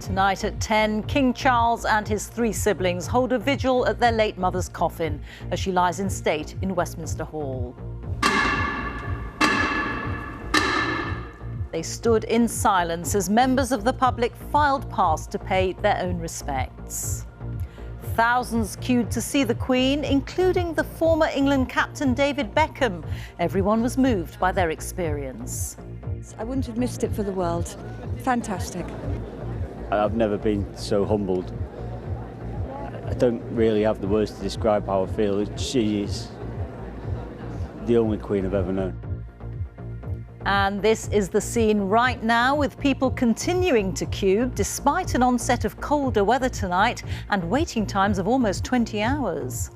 Tonight at 10, King Charles and his 3 siblings hold a vigil at their late mother's coffin as she lies in state in Westminster Hall. They stood in silence as members of the public filed past to pay their own respects. Thousands queued to see the Queen, including the former England captain David Beckham. Everyone was moved by their experience. I wouldn't have missed it for the world. Fantastic. I've never been so humbled. I don't really have the words to describe how I feel. She is the only Queen I've ever known. And this is the scene right now, with people continuing to queue despite an onset of colder weather tonight and waiting times of almost 20 hours.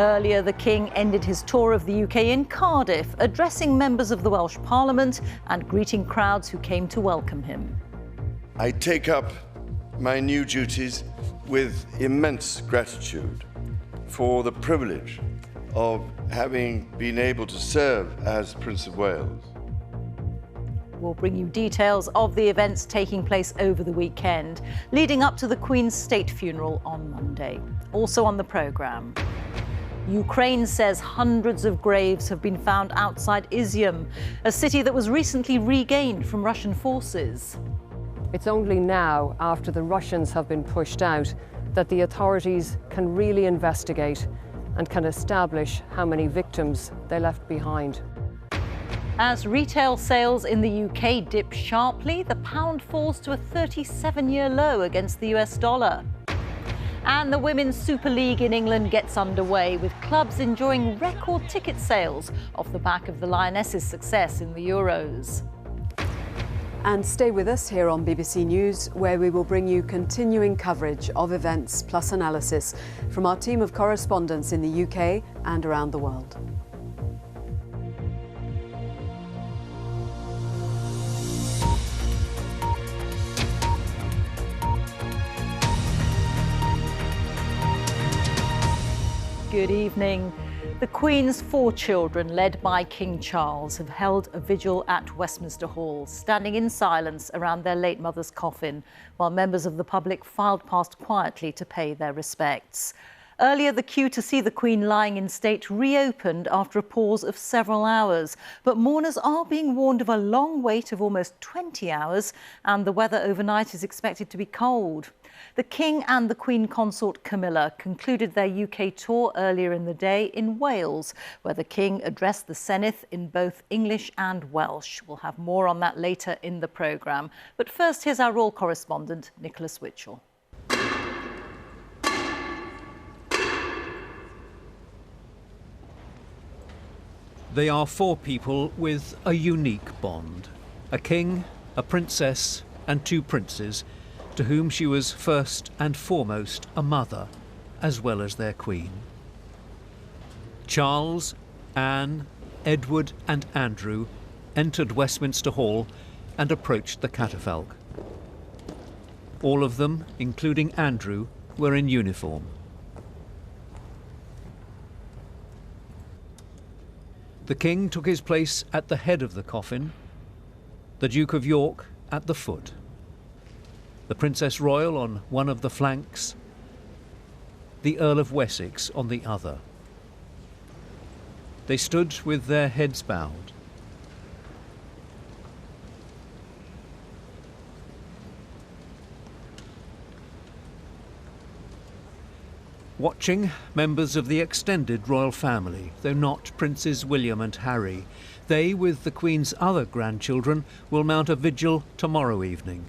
Earlier, the King ended his tour of the UK in Cardiff, addressing members of the Welsh Parliament and greeting crowds who came to welcome him. I take up my new duties with immense gratitude for the privilege of having been able to serve as Prince of Wales. We'll bring you details of the events taking place over the weekend, leading up to the Queen's state funeral on Monday. Also on the programme, Ukraine says hundreds of graves have been found outside Izium, a city that was recently regained from Russian forces. It's only now, after the Russians have been pushed out, that the authorities can really investigate and can establish how many victims they left behind. As retail sales in the UK dip sharply, the pound falls to a 37-year low against the US dollar. And the Women's Super League in England gets underway, with clubs enjoying record ticket sales off the back of the Lionesses' success in the Euros. And stay with us here on BBC News, where we will bring you continuing coverage of events plus analysis from our team of correspondents in the UK and around the world. Good evening. The Queen's 4 children, led by King Charles, have held a vigil at Westminster Hall, standing in silence around their late mother's coffin, while members of the public filed past quietly to pay their respects. Earlier, the queue to see the Queen lying in state reopened after a pause of several hours. But mourners are being warned of a long wait of almost 20 hours, and the weather overnight is expected to be cold. The King and the Queen Consort Camilla concluded their UK tour earlier in the day in Wales, where the King addressed the Senedd in both English and Welsh. We'll have more on that later in the programme. But first, here's our royal correspondent, Nicholas Witchell. They are 4 people with a unique bond. A king, a princess and 2 princes, to whom she was first and foremost a mother, as well as their queen. Charles, Anne, Edward and Andrew entered Westminster Hall and approached the catafalque. All of them, including Andrew, were in uniform. The King took his place at the head of the coffin, the Duke of York at the foot, the Princess Royal on one of the flanks, the Earl of Wessex on the other. They stood with their heads bowed. Watching, members of the extended royal family, though not Princes William and Harry. They, with the Queen's other grandchildren, will mount a vigil tomorrow evening.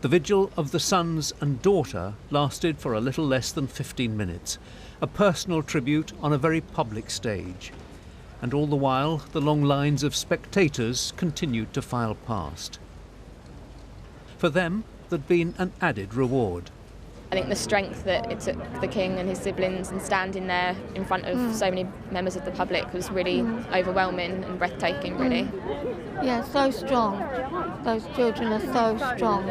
The vigil of the sons and daughter lasted for a little less than 15 minutes, a personal tribute on a very public stage. And all the while, the long lines of spectators continued to file past. For them, there'd been an added reward. I think the strength that it took the King and his siblings and standing there in front of so many members of the public was really overwhelming and breathtaking, really. Yeah, so strong. Those children are so strong.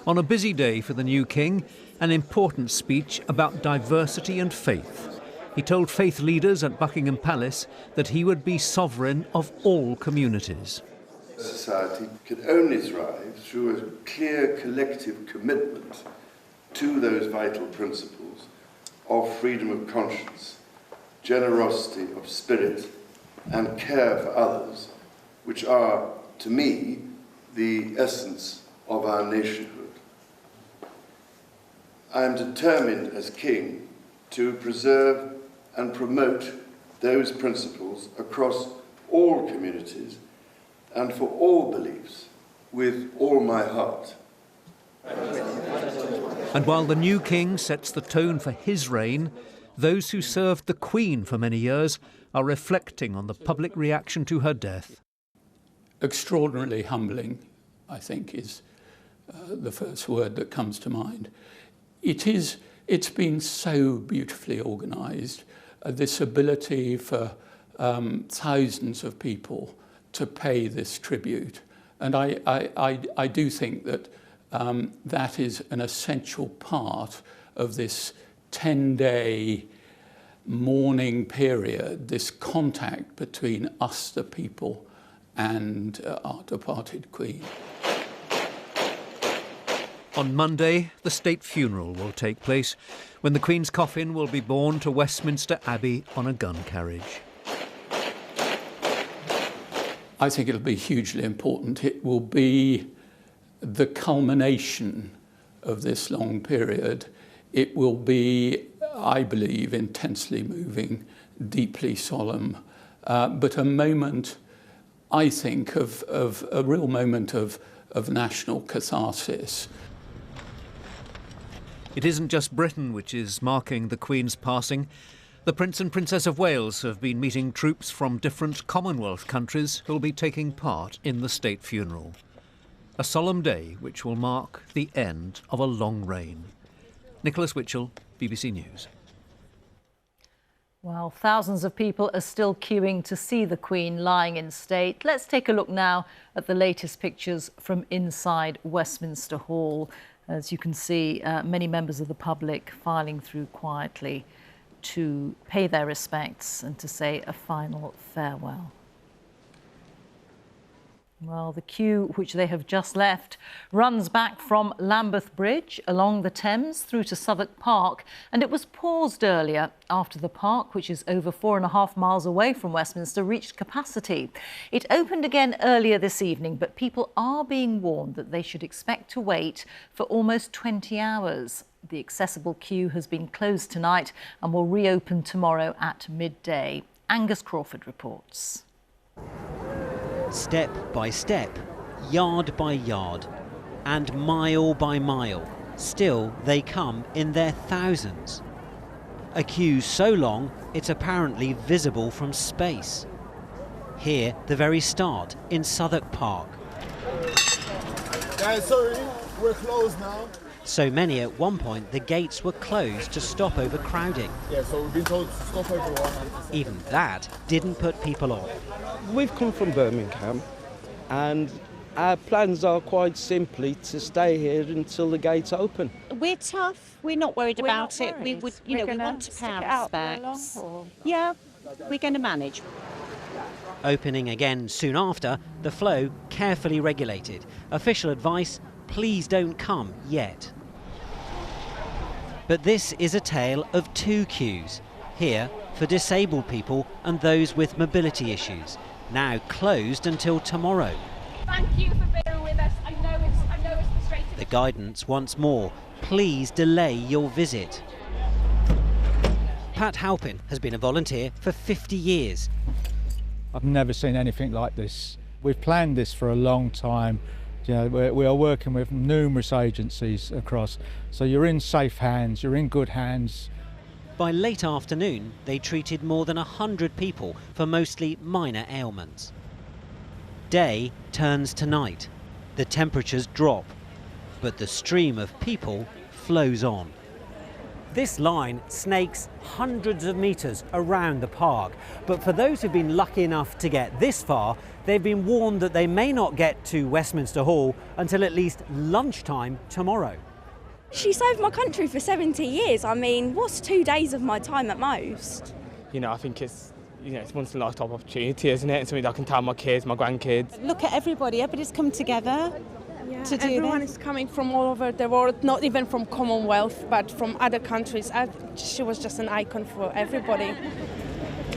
On a busy day for the new King, an important speech about diversity and faith. He told faith leaders at Buckingham Palace that he would be sovereign of all communities. society can only thrive through a clear collective commitment to those vital principles of freedom of conscience, generosity of spirit, and care for others, which are, to me, the essence of our nationhood. I am determined as King to preserve and promote those principles across all communities and for all beliefs with all my heart. And while the new king sets the tone for his reign, those who served the Queen for many years are reflecting on the public reaction to her death. Extraordinarily humbling, I think, is the first word that comes to mind. It's been so beautifully organised, this ability for thousands of people to pay this tribute. And I do think that that is an essential part of this 10-day mourning period, this contact between us, the people, and our departed Queen. On Monday, the state funeral will take place when the Queen's coffin will be borne to Westminster Abbey on a gun carriage. I think it'll be hugely important. It will be the culmination of this long period. It will be, I believe, intensely moving, deeply solemn, but a moment, I think, of a real moment of national catharsis. It isn't just Britain which is marking the Queen's passing. The Prince and Princess of Wales have been meeting troops from different Commonwealth countries who will be taking part in the state funeral. A solemn day which will mark the end of a long reign. Nicholas Witchell, BBC News. Well, thousands of people are still queuing to see the Queen lying in state. Let's take a look now at the latest pictures from inside Westminster Hall. As you can see, many members of the public filing through quietly to pay their respects and to say a final farewell. Well, the queue, which they have just left, runs back from Lambeth Bridge along the Thames through to Southwark Park, and it was paused earlier after the park, which is over 4.5 miles away from Westminster, reached capacity. It opened again earlier this evening, but people are being warned that they should expect to wait for almost 20 hours. The accessible queue has been closed tonight and will reopen tomorrow at midday. Angus Crawford reports. Step by step, yard by yard, and mile by mile, still they come in their thousands. A queue so long it's apparently visible from space. Here, the very start, in Southwark Park. Guys, sorry, we're closed now. So many at one point the gates were closed to stop overcrowding. Yeah, so we've been told to stop everyone. Even that didn't put people off. We've come from Birmingham and our plans are quite simply to stay here until the gates open. We're tough, we're not worried about it. We would, we want to pay our respects. Yeah, we're going to manage. Opening again soon after, the flow carefully regulated. Official advice, please don't come yet. But this is a tale of two queues. Here for disabled people and those with mobility issues, now closed until tomorrow. Thank you for bearing with us. I know it's frustrating. The guidance once more, please delay your visit. Pat Halpin has been a volunteer for 50 years. I've never seen anything like this. We've planned this for a long time. You know, we are working with numerous agencies across, so you're in safe hands, you're in good hands. By late afternoon, they treated more than 100 people for mostly minor ailments. Day turns to night. The temperatures drop, but the stream of people flows on. This line snakes hundreds of metres around the park, but for those who've been lucky enough to get this far, they've been warned that they may not get to Westminster Hall until at least lunchtime tomorrow. She served my country for 70 years. I mean, what's 2 days of my time at most? You know, I think it's, it's a once in a lifetime opportunity, isn't it? It's something that I can tell my kids, my grandkids. Look at everybody. Everybody's come together to do Everyone this. is coming from all over the world, not even from Commonwealth, but from other countries. She was just an icon for everybody.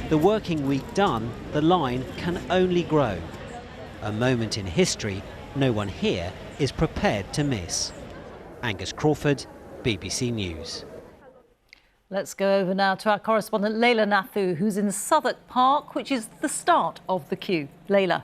The working week done, the line can only grow. A moment in history no one here is prepared to miss. Angus Crawford, BBC News. Let's go over now to our correspondent Leila Nathu, who's in Southwark Park, which is the start of the queue. Leila.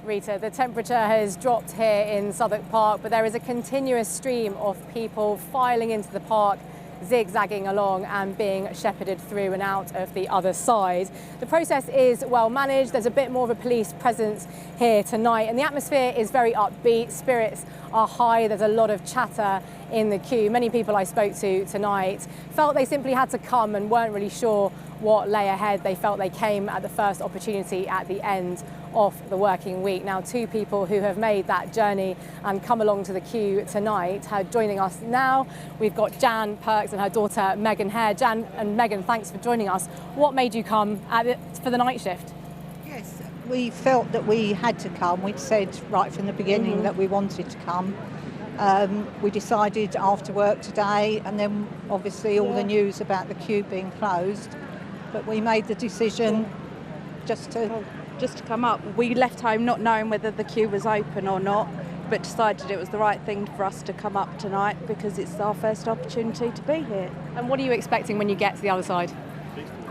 Rita, the temperature has dropped here in Southwark Park, but there is a continuous stream of people filing into the park, zigzagging along and being shepherded through and out of the other side. The process is well managed. There's a bit more of a police presence here tonight, and the atmosphere is very upbeat. Spirits are high. There's a lot of chatter in the queue. Many people I spoke to tonight felt they simply had to come and weren't really sure what lay ahead. They felt they came at the first opportunity at the end of the working week. Now, two people who have made that journey and come along to the queue tonight are joining us now. We've got Jan Perks and her daughter Megan Hare. Jan and Megan, thanks for joining us. What made you come for the night shift? Yes, we felt that we had to come. We'd said right from the beginning that we wanted to come. We decided after work today, and then obviously all the news about the queue being closed, but we made the decision just to come up. We left home not knowing whether the queue was open or not, but decided it was the right thing for us to come up tonight because it's our first opportunity to be here. And what are you expecting when you get to the other side?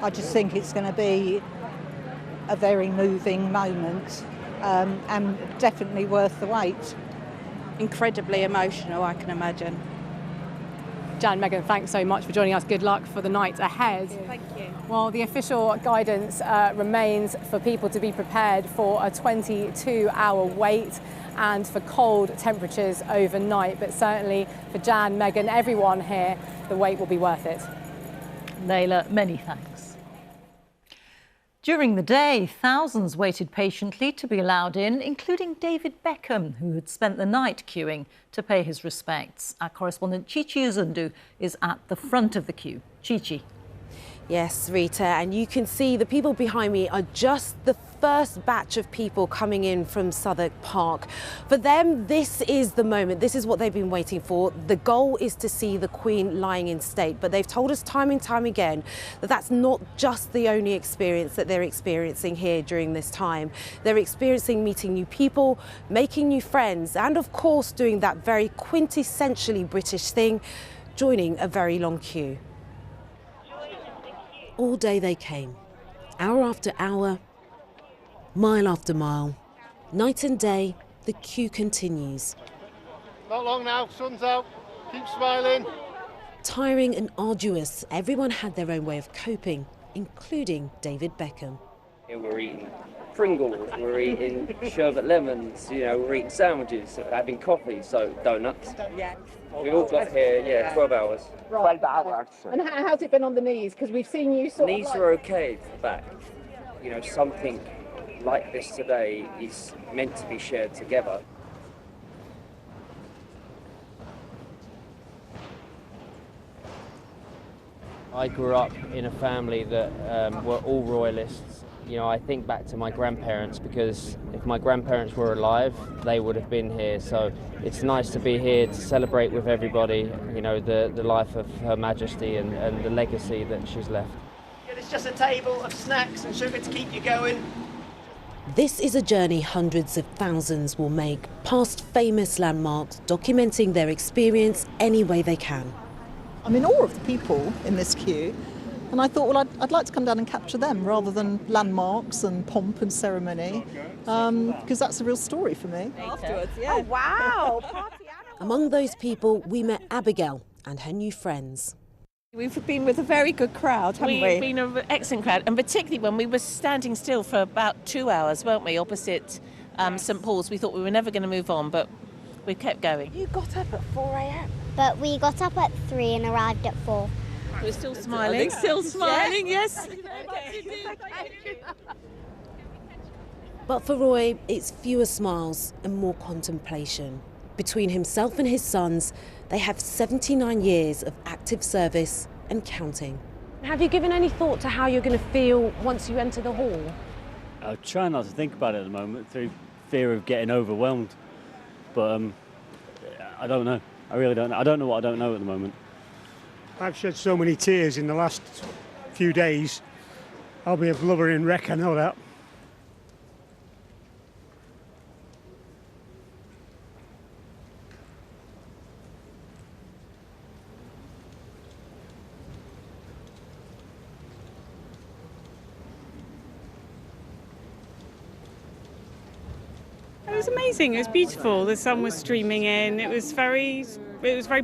I just think it's going to be a very moving moment, and definitely worth the wait. Incredibly emotional, I can imagine. Jan, Megan, thanks so much for joining us. Good luck for the night ahead. Thank you. Well, the official guidance remains for people to be prepared for a 22-hour wait and for cold temperatures overnight. But certainly for Jan, Megan, everyone here, the wait will be worth it. Leila, many thanks. During the day, thousands waited patiently to be allowed in, including David Beckham, who had spent the night queuing to pay his respects. Our correspondent Chichi Uzundu is at the front of the queue. Chichi. Yes, Rita, and you can see the people behind me are just the first batch of people coming in from Southwark Park. For them, this is the moment. This is what they've been waiting for. The goal is to see the Queen lying in state, but they've told us time and time again that that's not just the only experience that they're experiencing here during this time. They're experiencing meeting new people, making new friends, and of course doing that very quintessentially British thing, joining a very long queue. All day they came, hour after hour, mile after mile. Night and day, the queue continues. Not long now, sun's out, keep smiling. Tiring and arduous, everyone had their own way of coping, including David Beckham. We're eating Pringles, we're eating sherbet lemons, we're eating sandwiches, having coffee, so donuts. Yeah. We all got here, 12 hours. 12 hours. And how's it been on the knees? Because we've seen you Knees are okay for the back. Something like this today is meant to be shared together. I grew up in a family that were all royalists. I think back to my grandparents, because if my grandparents were alive, they would have been here. So it's nice to be here to celebrate with everybody, the life of Her Majesty and the legacy that she's left. It's just a table of snacks and sugar to keep you going. This is a journey hundreds of thousands will make, past famous landmarks, documenting their experience any way they can. I'm in awe of the people in this queue, and I thought, well, I'd like to come down and capture them rather than landmarks and pomp and ceremony, because that's a real story for me. Afterwards, yeah. Oh, wow. Party animal. Among those people, we met Abigail and her new friends. We've been with a very good crowd, haven't we? We've been an excellent crowd, and particularly when we were standing still for about 2 hours, weren't we, opposite St Paul's. We thought we were never going to move on, but we kept going. You got up at 4 a.m. But we got up at 3 and arrived at 4. We're still smiling. Yes. But for Roy, it's fewer smiles and more contemplation. Between himself and his sons, they have 79 years of active service and counting. Have you given any thought to how you're going to feel once you enter the hall? I try not to think about it at the moment through fear of getting overwhelmed. But I don't know. I really don't know. I don't know what I don't know at the moment. I've shed so many tears in the last few days. I'll be a blubbering wreck, I know that. It was amazing. It was beautiful. The sun was streaming in. It was very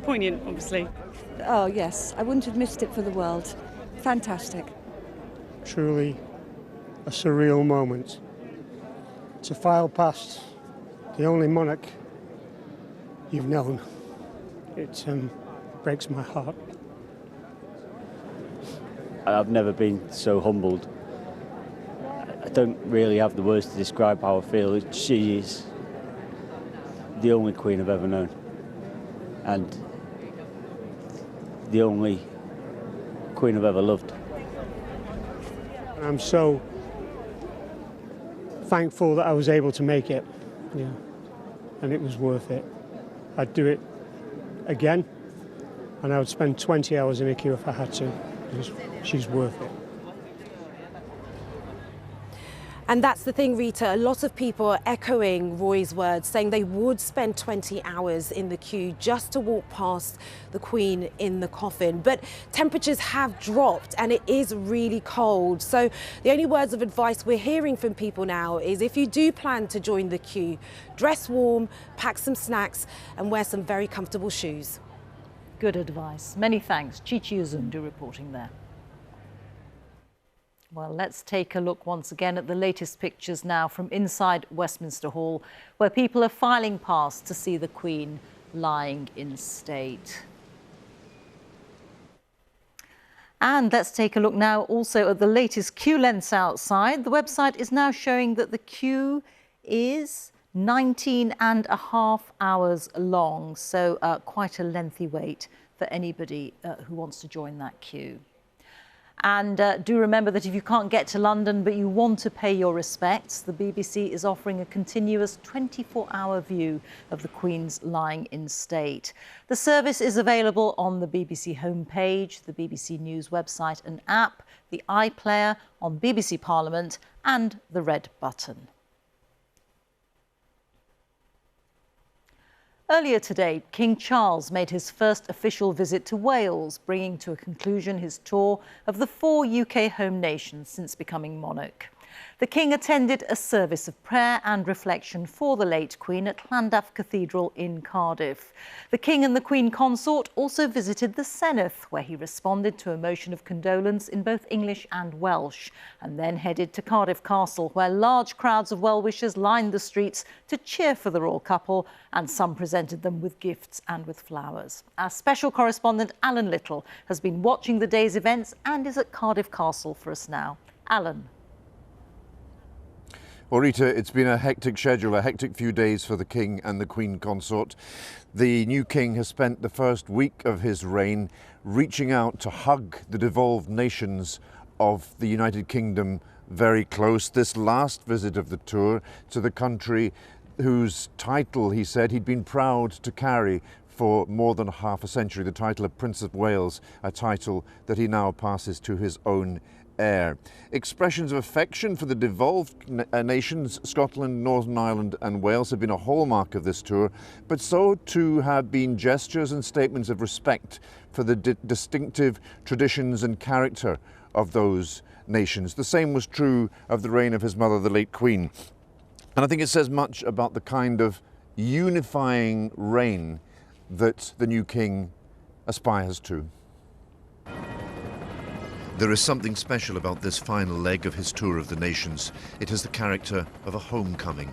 poignant, obviously. Oh yes, I wouldn't have missed it for the world. Fantastic. Truly a surreal moment. To file past the only monarch you've known, it breaks my heart. I've never been so humbled. I don't really have the words to describe how I feel. She is the only queen I've ever known, and the only queen I've ever loved. I'm so thankful that I was able to make it, yeah, and it was worth it. I'd do it again, and I would spend 20 hours in a queue if I had to, because she's worth it. And that's the thing, Rita, a lot of people are echoing Roy's words, saying they would spend 20 hours in the queue just to walk past the Queen in the coffin. But temperatures have dropped and it is really cold. So the only words of advice we're hearing from people now is if you do plan to join the queue, dress warm, pack some snacks and wear some very comfortable shoes. Good advice. Many thanks. Chichi Uzundu reporting there. Well, let's take a look once again at the latest pictures now from inside Westminster Hall, where people are filing past to see the Queen lying in state. And let's take a look now also at the latest queue lengths outside. The website is now showing that the queue is 19.5 hours long, so quite a lengthy wait for anybody who wants to join that queue. And do remember that if you can't get to London but you want to pay your respects, the BBC is offering a continuous 24-hour view of the Queen's lying in state. The service is available on the BBC homepage, the BBC News website and app, the iPlayer, on BBC Parliament and the red button. Earlier today, King Charles made his first official visit to Wales, bringing to a conclusion his tour of the 4 UK home nations since becoming monarch. The King attended a service of prayer and reflection for the late Queen at Llandaff Cathedral in Cardiff. The King and the Queen Consort also visited the Senedd, where he responded to a motion of condolence in both English and Welsh, and then headed to Cardiff Castle, where large crowds of well-wishers lined the streets to cheer for the royal couple, and some presented them with gifts and with flowers. Our special correspondent Alan Little has been watching the day's events and is at Cardiff Castle for us now. Alan. Well, Rita, it's been a hectic schedule, a hectic few days for the King and the Queen Consort. The new King has spent the first week of his reign reaching out to hug the devolved nations of the United Kingdom very close. This last visit of the tour to the country whose title, he said, he'd been proud to carry for more than half a century, the title of Prince of Wales, a title that he now passes to his own heir. Expressions of affection for the devolved nations, Scotland, Northern Ireland and Wales, have been a hallmark of this tour, but so too have been gestures and statements of respect for the distinctive traditions and character of those nations. The same was true of the reign of his mother, the late Queen. And I think it says much about the kind of unifying reign that the new King aspires to. There is something special about this final leg of his tour of the nations. It has the character of a homecoming.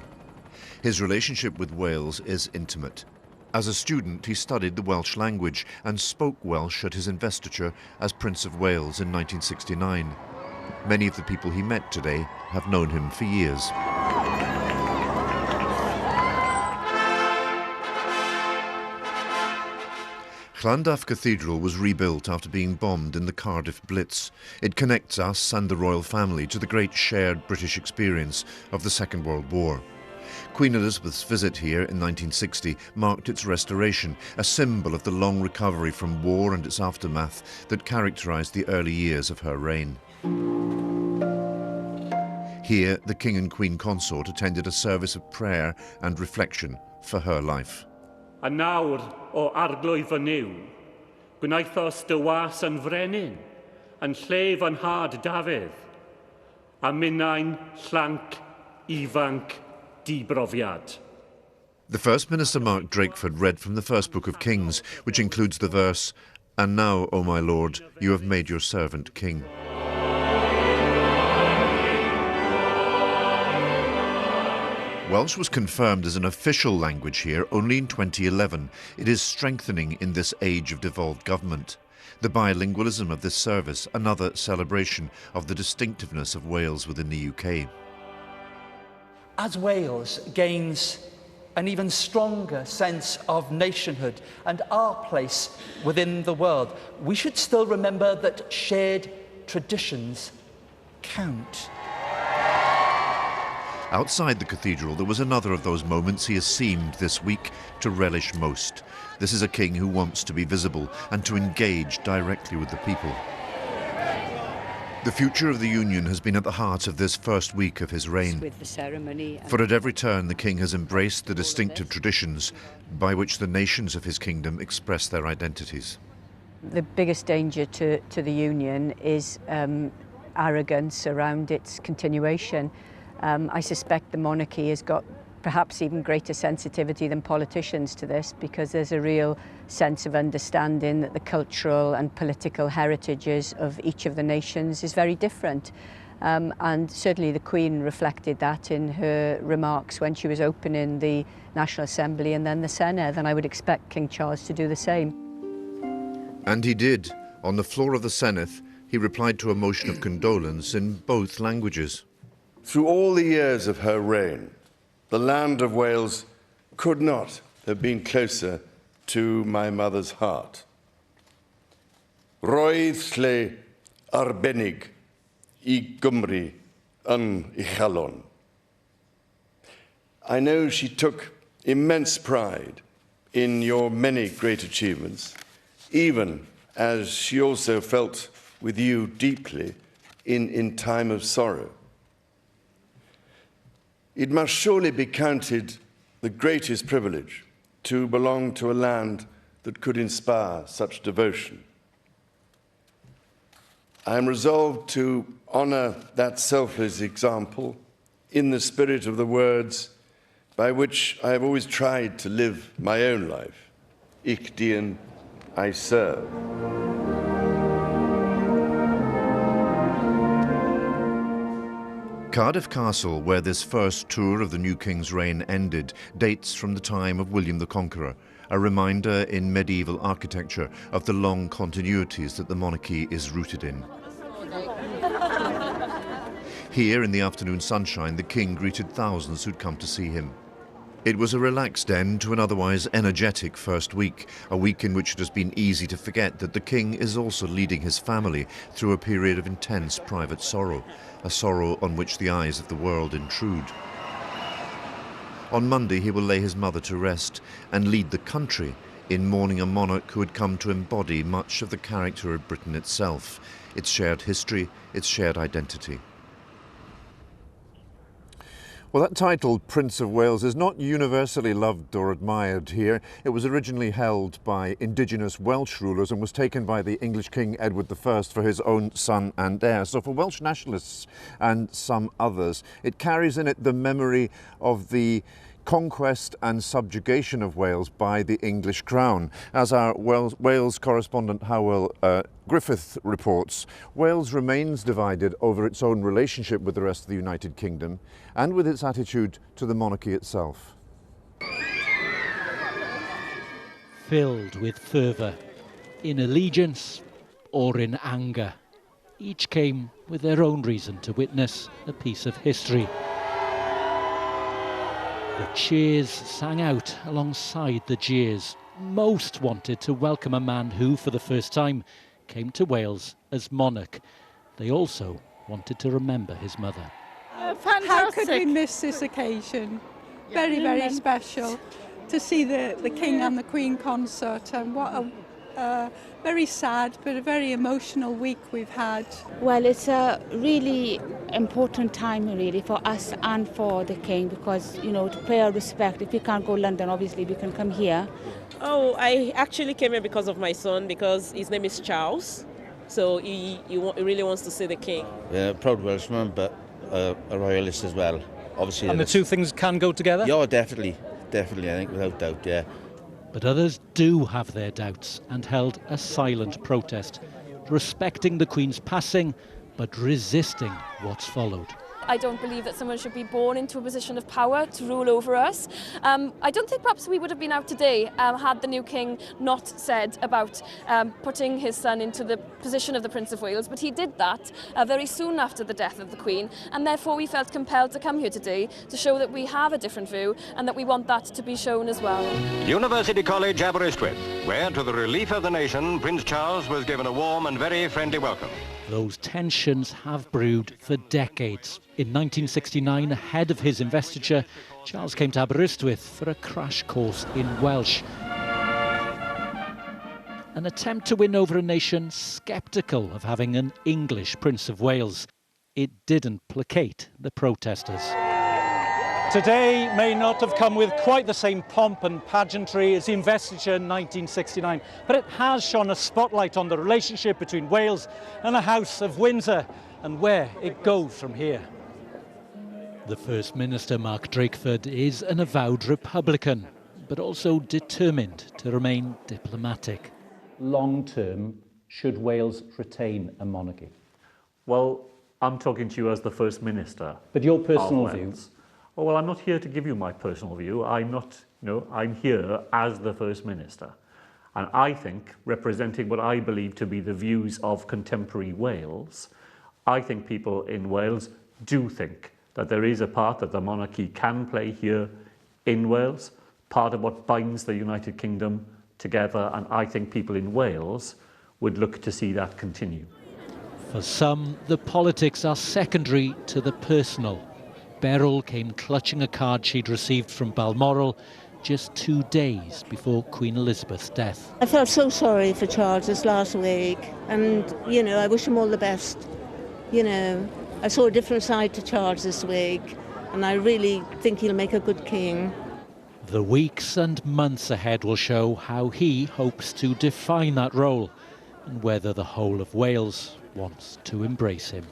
His relationship with Wales is intimate. As a student, he studied the Welsh language and spoke Welsh at his investiture as Prince of Wales in 1969. Many of the people he met today have known him for years. Llandaff Cathedral was rebuilt after being bombed in the Cardiff Blitz. It connects us and the royal family to the great shared British experience of the Second World War. Queen Elizabeth's visit here in 1960 marked its restoration, a symbol of the long recovery from war and its aftermath that characterised the early years of her reign. Here, the King and Queen Consort attended a service of prayer and reflection for her life. A nawr o arglwydd fy niw, gwnaethos dy was yn frenin, yn llef yn had Dafydd, a minnau'n llanc, ifanc, dibrofiad. The First Minister Mark Drakeford read from the first book of Kings, which includes the verse, "And now, O my Lord, you have made your servant king." Welsh was confirmed as an official language here only in 2011. It is strengthening in this age of devolved government. The bilingualism of this service, another celebration of the distinctiveness of Wales within the UK. As Wales gains an even stronger sense of nationhood and our place within the world, we should still remember that shared traditions count. Outside the cathedral, there was another of those moments he has seemed this week to relish most. This is a king who wants to be visible and to engage directly with the people. The future of the Union has been at the heart of this first week of his reign. With the ceremony. For at every turn, the king has embraced the distinctive traditions by which the nations of his kingdom express their identities. The biggest danger to the Union is arrogance around its continuation. I suspect the monarchy has got perhaps even greater sensitivity than politicians to this, because there's a real sense of understanding that the cultural and political heritages of each of the nations is very different. And certainly the Queen reflected that in her remarks when she was opening the National Assembly and then the Senedd, and I would expect King Charles to do the same. And he did. On the floor of the Senedd, he replied to a motion of condolence in both languages. Through all the years of her reign, the land of Wales could not have been closer to my mother's heart. Roedd lle arbennig I Gymru yn uchelon. I know she took immense pride in your many great achievements, even as she also felt with you deeply in time of sorrow. It must surely be counted the greatest privilege to belong to a land that could inspire such devotion. I am resolved to honour that selfless example in the spirit of the words by which I have always tried to live my own life. Ich dien, I serve. Cardiff Castle, where this first tour of the new king's reign ended, dates from the time of William the Conqueror, a reminder in medieval architecture of the long continuities that the monarchy is rooted in. Here, in the afternoon sunshine, the king greeted thousands who'd come to see him. It was a relaxed end to an otherwise energetic first week, a week in which it has been easy to forget that the king is also leading his family through a period of intense private sorrow, a sorrow on which the eyes of the world intrude. On Monday, he will lay his mother to rest and lead the country in mourning a monarch who had come to embody much of the character of Britain itself, its shared history, its shared identity. Well, that title, Prince of Wales, is not universally loved or admired here. It was originally held by indigenous Welsh rulers and was taken by the English King Edward I for his own son and heir. So for Welsh nationalists and some others, it carries in it the memory of the conquest and subjugation of Wales by the English crown. As our Wales correspondent Howell Griffith reports, Wales remains divided over its own relationship with the rest of the United Kingdom and with its attitude to the monarchy itself. Filled with fervour, in allegiance or in anger, each came with their own reason to witness a piece of history. The cheers sang out alongside the jeers most wanted to welcome a man who, for the first time, came to Wales as monarch. They also wanted to remember his mother. Fantastic. How could we miss this occasion? Very, very special to see the King and the Queen concert, and what a very sad but a very emotional week we've had. Well, it's a really important time really for us and for the King, because, you know, to pay our respect. If we can't go to London, obviously we can come here. Oh, I actually came here because of my son, because his name is Charles, so he really wants to see the King. Yeah, proud Welshman, but a royalist as well, obviously. And the two things can go together? Yeah, definitely, I think, without doubt, yeah. But others do have their doubts and held a silent protest, respecting the Queen's passing, but resisting what's followed. I don't believe that someone should be born into a position of power to rule over us. I don't think perhaps we would have been out today had the new king not said about putting his son into the position of the Prince of Wales, but he did that very soon after the death of the Queen, and therefore we felt compelled to come here today to show that we have a different view and that we want that to be shown as well. University College, Aberystwyth, where, to the relief of the nation, Prince Charles was given a warm and very friendly welcome. Those tensions have brewed for decades. In 1969, ahead of his investiture, Charles came to Aberystwyth for a crash course in Welsh. An attempt to win over a nation sceptical of having an English Prince of Wales. It didn't placate the protesters. Today may not have come with quite the same pomp and pageantry as the investiture in 1969, but it has shone a spotlight on the relationship between Wales and the House of Windsor and where it goes from here. The First Minister, Mark Drakeford, is an avowed Republican, but also determined to remain diplomatic. Long term, should Wales retain a monarchy? Well, I'm talking to you as the First Minister. But your personal view? Oh, well, I'm not here to give you my personal view. I'm here as the First Minister. And I think, representing what I believe to be the views of contemporary Wales, I think people in Wales do think that there is a part that the monarchy can play here in Wales, part of what binds the United Kingdom together, and I think people in Wales would look to see that continue. For some, the politics are secondary to the personal. Beryl came clutching a card she'd received from Balmoral just 2 days before Queen Elizabeth's death. I felt so sorry for Charles this last week, and, you know, I wish him all the best. You know, I saw a different side to Charles this week, and I really think he'll make a good king. The weeks and months ahead will show how he hopes to define that role and whether the whole of Wales wants to embrace him.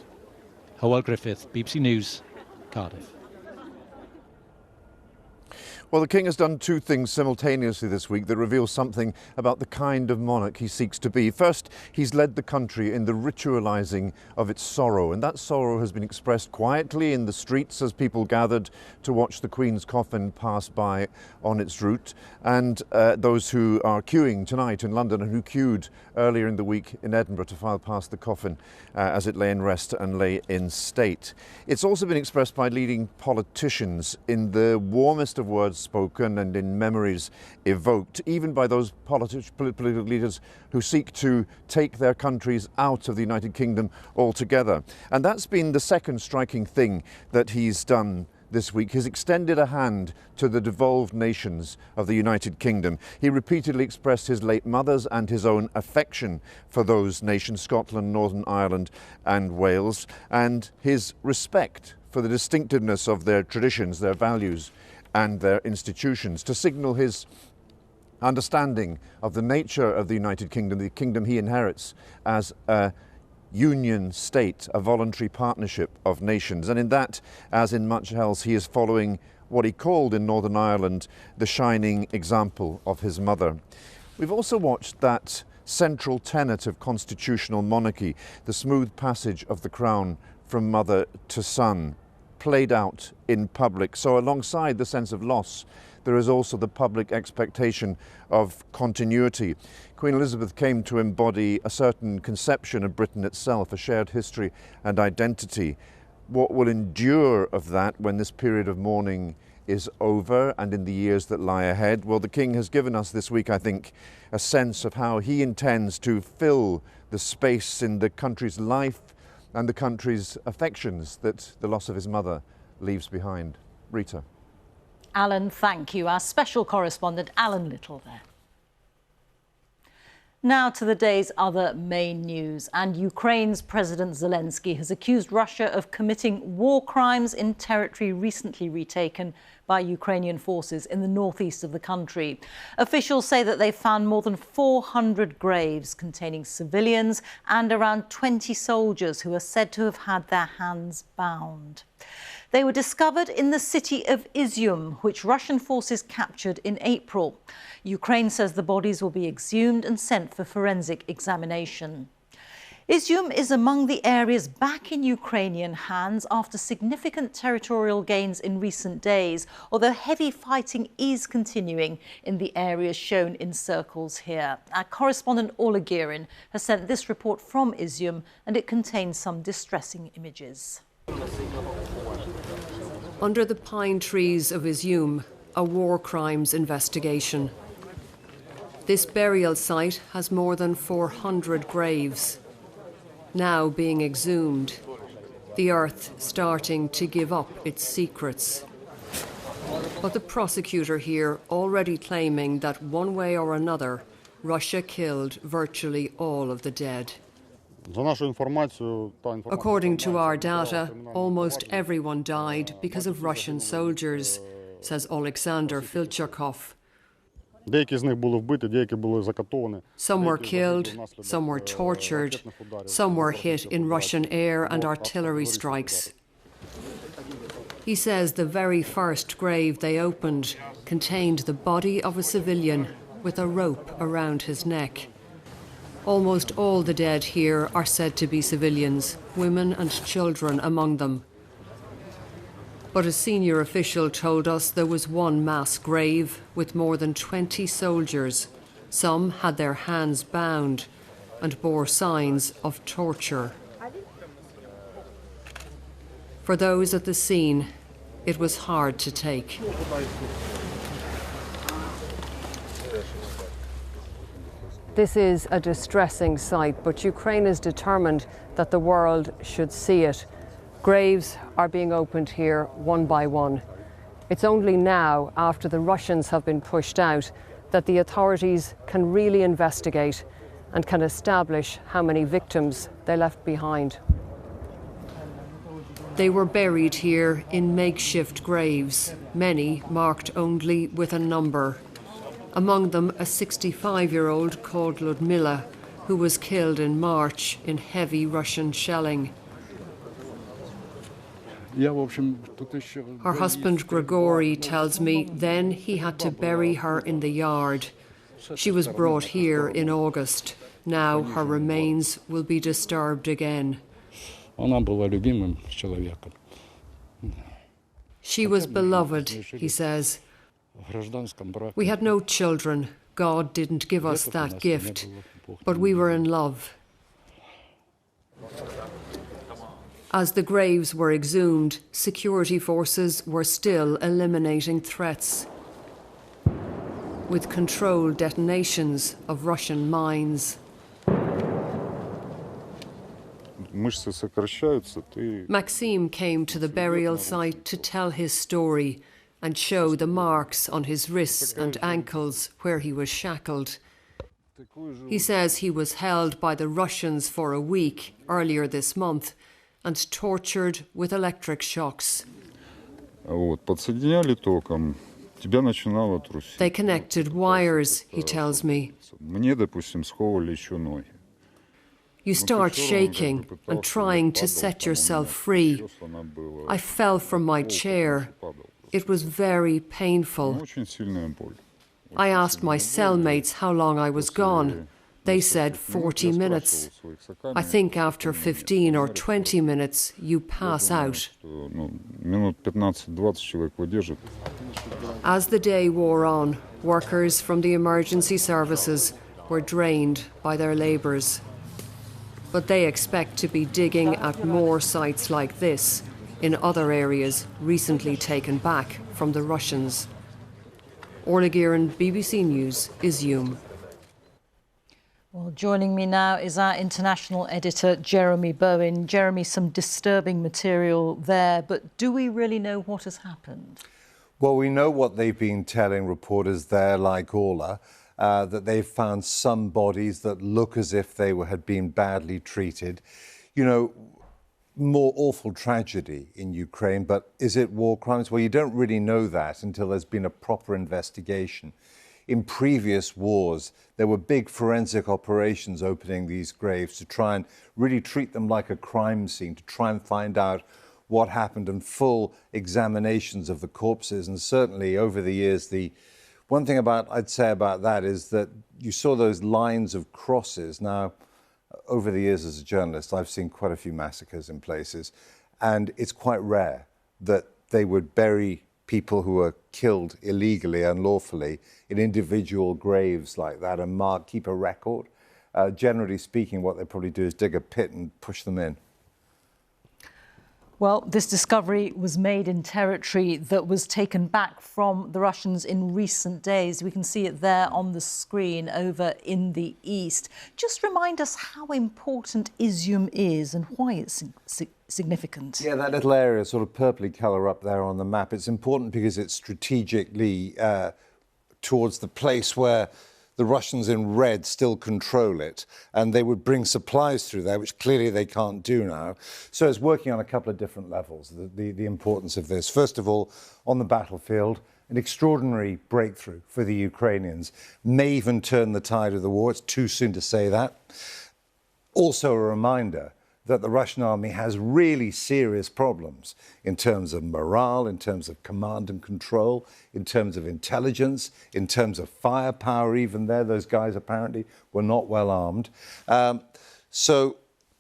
Hywel Griffith, BBC News, Cardiff. Well, the King has done two things simultaneously this week that reveal something about the kind of monarch he seeks to be. First, he's led the country in the ritualising of its sorrow, and that sorrow has been expressed quietly in the streets as people gathered to watch the Queen's coffin pass by on its route, and those who are queuing tonight in London and who queued earlier in the week in Edinburgh to file past the coffin as it lay in rest and lay in state. It's also been expressed by leading politicians in the warmest of words spoken and in memories evoked, even by those political leaders who seek to take their countries out of the United Kingdom altogether. And that's been the second striking thing that he's done this week. He's extended a hand to the devolved nations of the United Kingdom. He repeatedly expressed his late mother's and his own affection for those nations, Scotland, Northern Ireland and Wales, and his respect for the distinctiveness of their traditions, their values and their institutions, to signal his understanding of the nature of the United Kingdom, the kingdom he inherits as a union state, a voluntary partnership of nations. And in that, as in much else, he is following what he called in Northern Ireland the shining example of his mother. We've also watched that central tenet of constitutional monarchy, the smooth passage of the crown from mother to son, played out in public. So alongside the sense of loss, there is also the public expectation of continuity. Queen Elizabeth came to embody a certain conception of Britain itself, a shared history and identity. What will endure of that when this period of mourning is over and in the years that lie ahead? Well, the King has given us this week, I think, a sense of how he intends to fill the space in the country's life and the country's affections that the loss of his mother leaves behind. Rita. Alan, thank you. Our special correspondent, Alan Little, there. Now to the day's other main news. And Ukraine's President Zelensky has accused Russia of committing war crimes in territory recently retaken by Ukrainian forces in the northeast of the country. Officials say that they found more than 400 graves containing civilians and around 20 soldiers who are said to have had their hands bound. They were discovered in the city of Izium, which Russian forces captured in April. Ukraine says the bodies will be exhumed and sent for forensic examination. Izium is among the areas back in Ukrainian hands after significant territorial gains in recent days, although heavy fighting is continuing in the areas shown in circles here. Our correspondent Ola Girin has sent this report from Izium, and it contains some distressing images. Under the pine trees of Izium, a war crimes investigation. This burial site has more than 400 graves, now being exhumed, the earth starting to give up its secrets. But the prosecutor here already claiming that one way or another, Russia killed virtually all of the dead. According to our data, almost everyone died because of Russian soldiers, says Alexander Filchakov. Some were killed, some were tortured, some were hit in Russian air and artillery strikes. He says the very first grave they opened contained the body of a civilian with a rope around his neck. Almost all the dead here are said to be civilians, women and children among them. But a senior official told us there was one mass grave with more than 20 soldiers. Some had their hands bound and bore signs of torture. For those at the scene, it was hard to take. This is a distressing sight, but Ukraine is determined that the world should see it. Graves are being opened here one by one. It's only now, after the Russians have been pushed out, that the authorities can really investigate and can establish how many victims they left behind. They were buried here in makeshift graves, many marked only with a number. Among them, a 65-year-old called Ludmila, who was killed in March in heavy Russian shelling. Her husband Grigory tells me then he had to bury her in the yard. She was brought here in August. Now her remains will be disturbed again. She was beloved, he says. We had no children. God didn't give us that gift, but we were in love. As the graves were exhumed, security forces were still eliminating threats with controlled detonations of Russian mines. Maxim came to the burial site to tell his story and show the marks on his wrists and ankles where he was shackled. He says he was held by the Russians for a week earlier this month and tortured with electric shocks. They connected wires, he tells me. You start shaking and trying to set yourself free. I fell from my chair. It was very painful. I asked my cellmates how long I was gone. They said 40 minutes. I think after 15 or 20 minutes, you pass out. As the day wore on, workers from the emergency services were drained by their labours. But they expect to be digging at more sites like this in other areas recently taken back from the Russians. Orla Gearan, BBC News, Izium. Well, joining me now is our international editor, Jeremy Bowen. Jeremy, some disturbing material there, but do we really know what has happened? Well, we know what they've been telling reporters there, like Orla, that they've found some bodies that look as if they had been badly treated. You know, more awful tragedy in Ukraine, but is it war crimes? Well, you don't really know that until there's been a proper investigation. In previous wars, there were big forensic operations opening these graves to try and really treat them like a crime scene, to try and find out what happened, and full examinations of the corpses. And certainly over the years, the one thing I'd say about that is that you saw those lines of crosses. Now, over the years as a journalist, I've seen quite a few massacres in places, and it's quite rare that they would bury people who were killed illegally, unlawfully, in individual graves like that and keep a record. Generally speaking, what they probably do is dig a pit and push them in. Well, this discovery was made in territory that was taken back from the Russians in recent days. We can see it there on the screen over in the east. Just remind us how important Izium is and why it's significant. Yeah, that little area, sort of purpley colour up there on the map, it's important because it's strategically towards the place where the Russians in red still control it, and they would bring supplies through there, which clearly they can't do now. So it's working on a couple of different levels, the importance of this. First of all, on the battlefield, an extraordinary breakthrough for the Ukrainians, may even turn the tide of the war. It's too soon to say that. Also a reminder that the Russian army has really serious problems in terms of morale, in terms of command and control, in terms of intelligence, in terms of firepower. Even there, those guys apparently were not well armed. So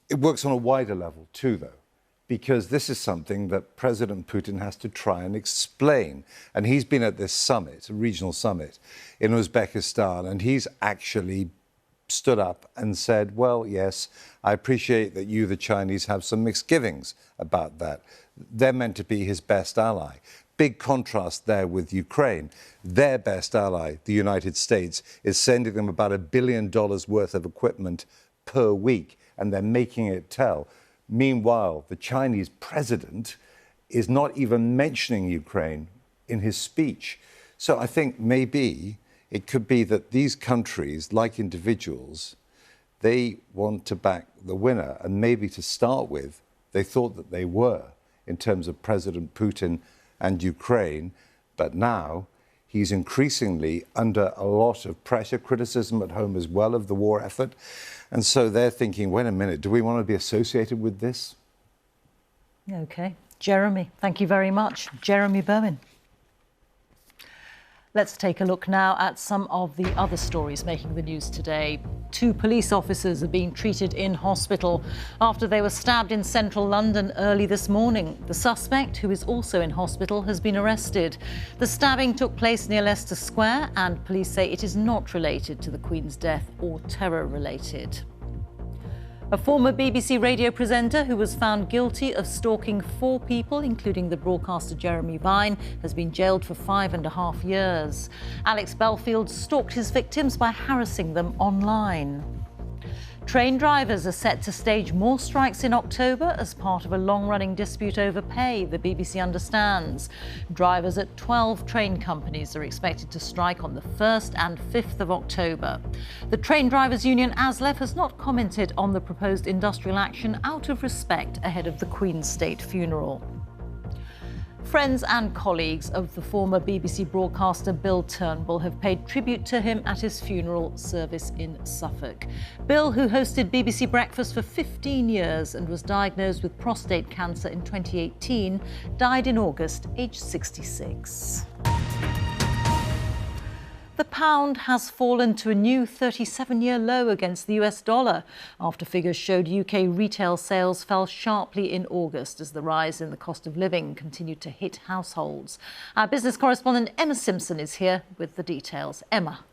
it works on a wider level too, though, because this is something that President Putin has to try and explain. And he's been at this summit, a regional summit in Uzbekistan, and he's actually stood up and said, well, yes, I appreciate that you, the Chinese, have some misgivings about that. They're meant to be his best ally. Big contrast there with Ukraine. Their best ally, the United States, is sending them about $1 billion worth of equipment per week, and they're making it tell. Meanwhile, the Chinese president is not even mentioning Ukraine in his speech. So I think maybe it could be that these countries, like individuals, they want to back the winner. And maybe to start with, they thought that they were in terms of President Putin and Ukraine. But now he's increasingly under a lot of pressure, criticism at home as well of the war effort. And so they're thinking, wait a minute, do we want to be associated with this? OK. Jeremy, thank you very much. Jeremy Bowen. Let's take a look now at some of the other stories making the news today. 2 police officers are being treated in hospital after they were stabbed in central London early this morning. The suspect, who is also in hospital, has been arrested. The stabbing took place near Leicester Square, and police say it is not related to the Queen's death or terror-related. A former BBC radio presenter who was found guilty of stalking 4 people, including the broadcaster Jeremy Vine, has been jailed for 5.5 years. Alex Belfield stalked his victims by harassing them online. Train drivers are set to stage more strikes in October as part of a long-running dispute over pay, the BBC understands. Drivers at 12 train companies are expected to strike on the 1st and 5th of October. The train drivers' union ASLEF has not commented on the proposed industrial action out of respect ahead of the Queen's state funeral. Friends and colleagues of the former BBC broadcaster Bill Turnbull have paid tribute to him at his funeral service in Suffolk. Bill, who hosted BBC Breakfast for 15 years and was diagnosed with prostate cancer in 2018, died in August, aged 66. The pound has fallen to a new 37-year low against the US dollar after figures showed UK retail sales fell sharply in August as the rise in the cost of living continued to hit households. Our business correspondent Emma Simpson is here with the details. Emma.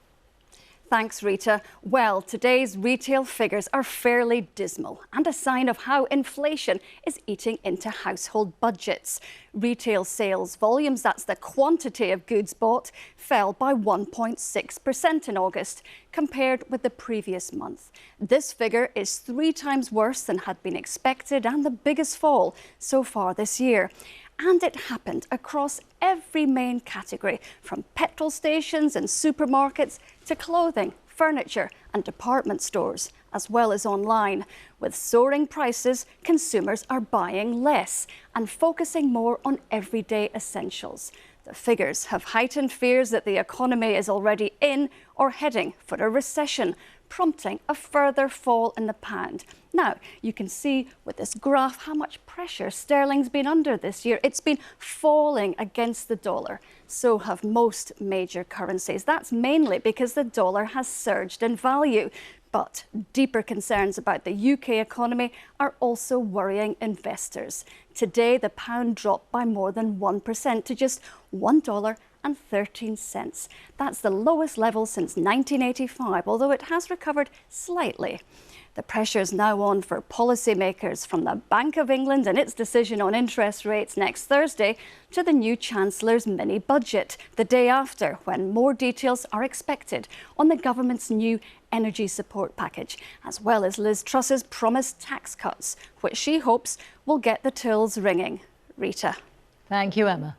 Thanks, Rita. Well, today's retail figures are fairly dismal and a sign of how inflation is eating into household budgets. Retail sales volumes, that's the quantity of goods bought, fell by 1.6% in August compared with the previous month. This figure is 3 times worse than had been expected and the biggest fall so far this year. And it happened across every main category, from petrol stations and supermarkets to clothing, furniture and department stores, as well as online. With soaring prices, consumers are buying less and focusing more on everyday essentials. The figures have heightened fears that the economy is already in or heading for a recession, prompting a further fall in the pound. Now, you can see with this graph how much pressure sterling's been under this year. It's been falling against the dollar. So have most major currencies. That's mainly because the dollar has surged in value. But deeper concerns about the UK economy are also worrying investors. Today, the pound dropped by more than 1% to just $1.13. That's the lowest level since 1985, although it has recovered slightly. The pressure is now on for policymakers, from the Bank of England and its decision on interest rates next Thursday to the new Chancellor's mini-budget the day after, when more details are expected on the government's new energy support package, as well as Liz Truss's promised tax cuts, which she hopes will get the tills ringing. Rita. Thank you, Emma.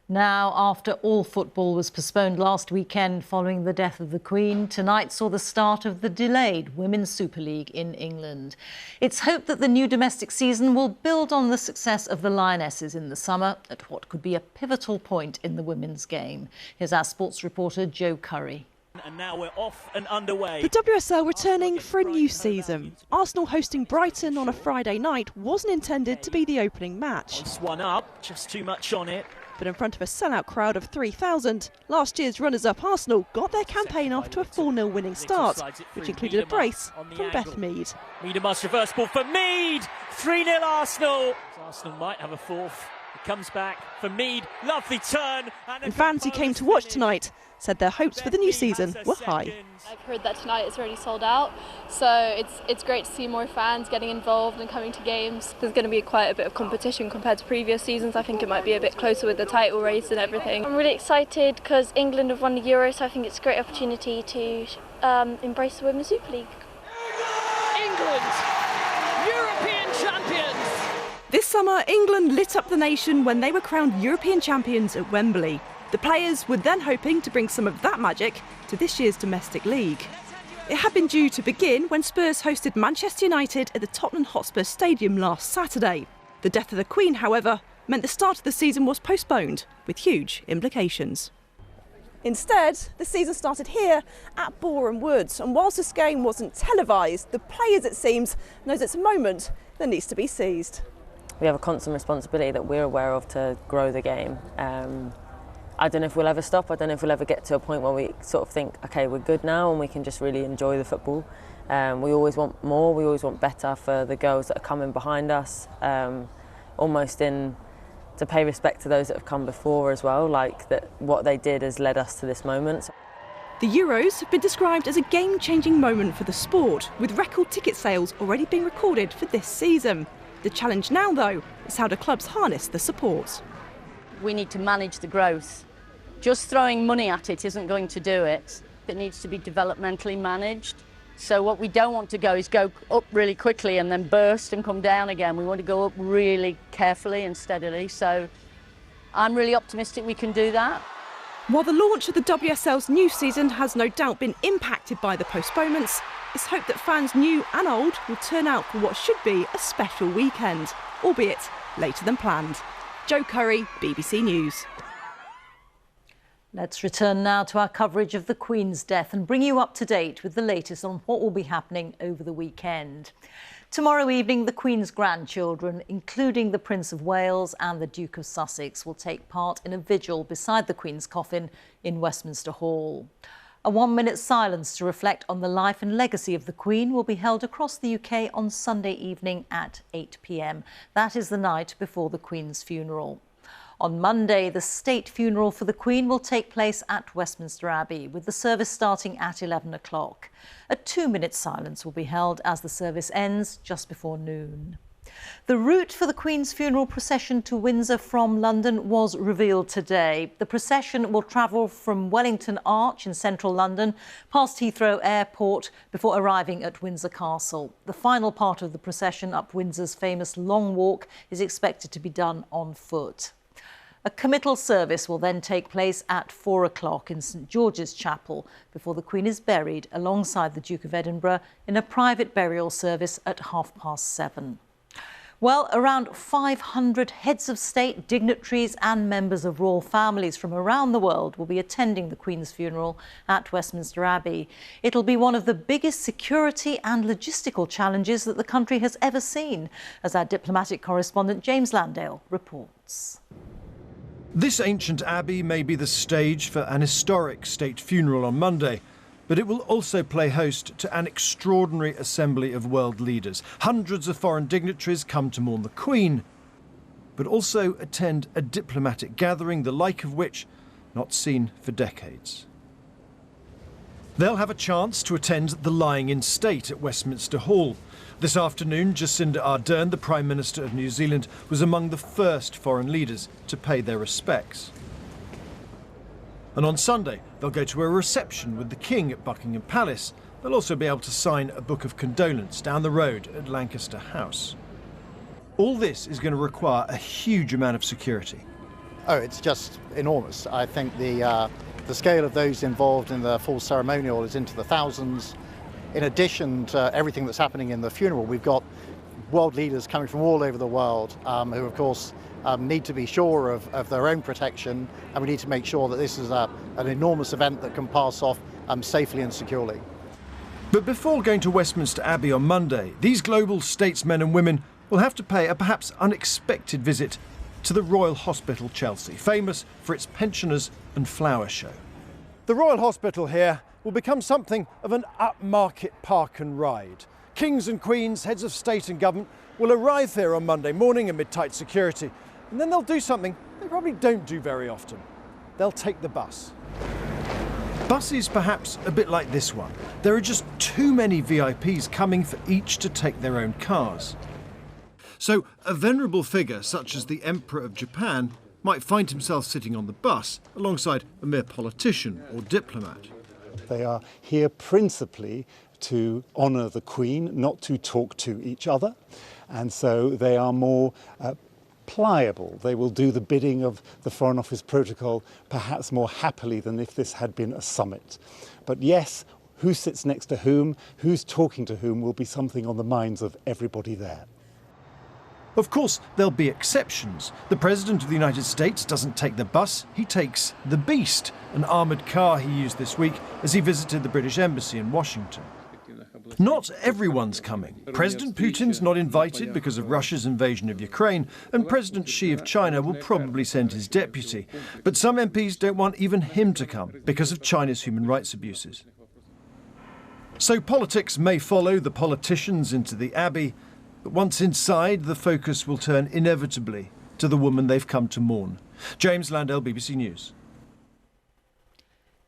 Now, after all football was postponed last weekend following the death of the Queen, tonight saw the start of the delayed Women's Super League in England. It's hoped that the new domestic season will build on the success of the Lionesses in the summer at what could be a pivotal point in the women's game. Here's our sports reporter, Joe Curry. And now we're off and underway. The WSL returning for a new season. Arsenal hosting Brighton on a Friday night wasn't intended to be the opening match. It's one up, just too much on it. But in front of a sellout crowd of 3,000, last year's runners-up Arsenal got their campaign off to a 4-0 winning start, which included a brace from Beth Mead. Miedema's reverse ball for Mead! 3-0 Arsenal! Arsenal might have a fourth. It comes back for Mead. Lovely turn. And fans who came to watch tonight said their hopes for the new season were high. I've heard that tonight it's already sold out, so it's great to see more fans getting involved and coming to games. There's going to be quite a bit of competition compared to previous seasons. I think it might be a bit closer with the title race and everything. I'm really excited because England have won the Euro, so I think it's a great opportunity to embrace the Women's Super League. England, European champions! This summer, England lit up the nation when they were crowned European champions at Wembley. The players were then hoping to bring some of that magic to this year's domestic league. It had been due to begin when Spurs hosted Manchester United at the Tottenham Hotspur Stadium last Saturday. The death of the Queen, however, meant the start of the season was postponed, with huge implications. Instead, the season started here at Boreham Wood, and whilst this game wasn't televised, the players, it seems, knows it's a moment that needs to be seized. We have a constant responsibility that we're aware of to grow the game. I don't know if we'll ever stop. I don't know if we'll ever get to a point where we sort of think, OK, we're good now and we can just really enjoy the football. We always want more, we always want better for the girls that are coming behind us, almost to pay respect to those that have come before as well, like that what they did has led us to this moment. The Euros have been described as a game-changing moment for the sport, with record ticket sales already being recorded for this season. The challenge now, though, is how do clubs harness the support? We need to manage the growth. Just throwing money at it isn't going to do it. It needs to be developmentally managed. So what we don't want to go is go up really quickly and then burst and come down again. We want to go up really carefully and steadily. So I'm really optimistic we can do that. While the launch of the WSL's new season has no doubt been impacted by the postponements, it's hoped that fans new and old will turn out for what should be a special weekend, albeit later than planned. Joe Curry, BBC News. Let's return now to our coverage of the Queen's death and bring you up to date with the latest on what will be happening over the weekend. Tomorrow evening, the Queen's grandchildren, including the Prince of Wales and the Duke of Sussex, will take part in a vigil beside the Queen's coffin in Westminster Hall. A 1-minute silence to reflect on the life and legacy of the Queen will be held across the UK on Sunday evening at 8 p.m. That is the night before the Queen's funeral. On Monday, the state funeral for the Queen will take place at Westminster Abbey, with the service starting at 11 o'clock. A 2-minute silence will be held as the service ends just before noon. The route for the Queen's funeral procession to Windsor from London was revealed today. The procession will travel from Wellington Arch in central London, past Heathrow Airport, before arriving at Windsor Castle. The final part of the procession up Windsor's famous Long Walk is expected to be done on foot. A committal service will then take place at 4 o'clock in St George's Chapel before the Queen is buried alongside the Duke of Edinburgh in a private burial service at 7:30. Well, around 500 heads of state, dignitaries and members of royal families from around the world will be attending the Queen's funeral at Westminster Abbey. It'll be one of the biggest security and logistical challenges that the country has ever seen, as our diplomatic correspondent James Landale reports. This ancient abbey may be the stage for an historic state funeral on Monday, but it will also play host to an extraordinary assembly of world leaders. Hundreds of foreign dignitaries come to mourn the Queen, but also attend a diplomatic gathering, the like of which not seen for decades. They'll have a chance to attend the lying in state at Westminster Hall. This afternoon, Jacinda Ardern, the Prime Minister of New Zealand, was among the first foreign leaders to pay their respects. And on Sunday, they'll go to a reception with the King at Buckingham Palace. They'll also be able to sign a book of condolence down the road at Lancaster House. All this is going to require a huge amount of security. Oh, it's just enormous. I think the scale of those involved in the full ceremonial is into the thousands. In addition to everything that's happening in the funeral, we've got world leaders coming from all over the world who, of course, need to be sure of their own protection, and we need to make sure that this is an enormous event that can pass off safely and securely. But before going to Westminster Abbey on Monday, these global statesmen and women will have to pay a perhaps unexpected visit to the Royal Hospital Chelsea, famous for its pensioners and flower show. The Royal Hospital here will become something of an upmarket park and ride. Kings and queens, heads of state and government will arrive here on Monday morning amid tight security, and then they'll do something they probably don't do very often. They'll take the bus. Buses perhaps a bit like this one. There are just too many VIPs coming for each to take their own cars. So a venerable figure such as the Emperor of Japan might find himself sitting on the bus alongside a mere politician or diplomat. They are here principally to honour the Queen, not to talk to each other, and so they are more pliable. They will do the bidding of the Foreign Office protocol perhaps more happily than if this had been a summit. But yes, who sits next to whom, who's talking to whom will be something on the minds of everybody there. Of course, there'll be exceptions. The President of the United States doesn't take the bus, he takes the Beast, an armoured car he used this week as he visited the British Embassy in Washington. Not everyone's coming. President Putin's not invited because of Russia's invasion of Ukraine, and President Xi of China will probably send his deputy. But some MPs don't want even him to come because of China's human rights abuses. So politics may follow the politicians into the Abbey, but once inside, the focus will turn inevitably to the woman they've come to mourn. James Landale, BBC News.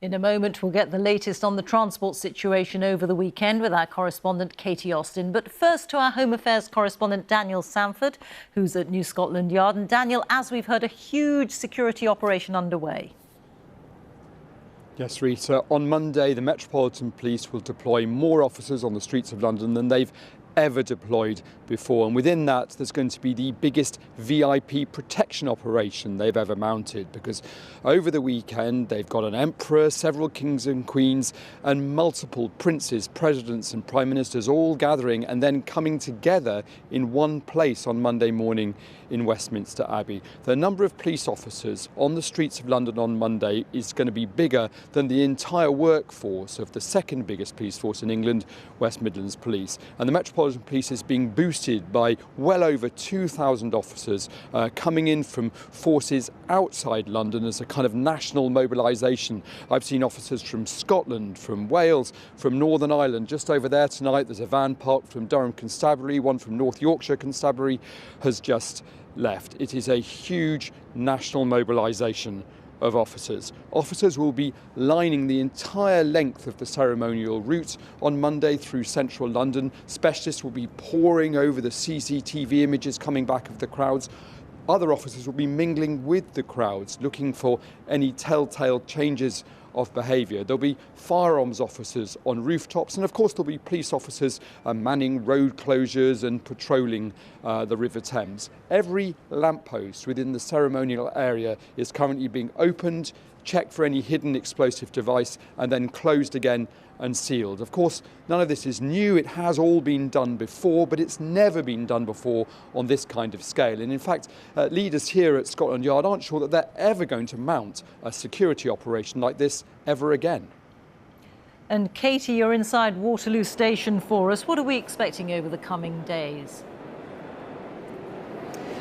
In a moment, we'll get the latest on the transport situation over the weekend with our correspondent Katie Austin. But first to our Home Affairs correspondent Daniel Sanford, who's at New Scotland Yard. And Daniel, as we've heard, a huge security operation underway. Yes, Rita. On Monday, the Metropolitan Police will deploy more officers on the streets of London than they've ever deployed before, and within that there's going to be the biggest VIP protection operation they've ever mounted, because over the weekend they've got an emperor, several kings and queens and multiple princes, presidents and prime ministers all gathering and then coming together in one place on Monday morning in Westminster Abbey. The number of police officers on the streets of London on Monday is going to be bigger than the entire workforce of the second biggest police force in England, West Midlands Police. And the Metropolitan Metropolitan Police is being boosted by well over 2,000 officers coming in from forces outside London as a kind of national mobilisation. I've seen officers from Scotland, from Wales, from Northern Ireland. Just over there tonight there's a van parked from Durham Constabulary, one from North Yorkshire Constabulary has just left. It is a huge national mobilisation of officers. Officers will be lining the entire length of the ceremonial route on Monday through central London. Specialists will be poring over the CCTV images coming back of the crowds. Other officers will be mingling with the crowds, looking for any telltale changes of behaviour. There'll be firearms officers on rooftops, and of course there'll be police officers manning road closures and patrolling the River Thames. Every lamppost within the ceremonial area is currently being opened, checked for any hidden explosive device, and then closed again and sealed. Of course, none of this is new. It has all been done before, but it's never been done before on this kind of scale. And in fact, leaders here at Scotland Yard aren't sure that they're ever going to mount a security operation like this ever again. And Katie, you're inside Waterloo Station for us. What are we expecting over the coming days?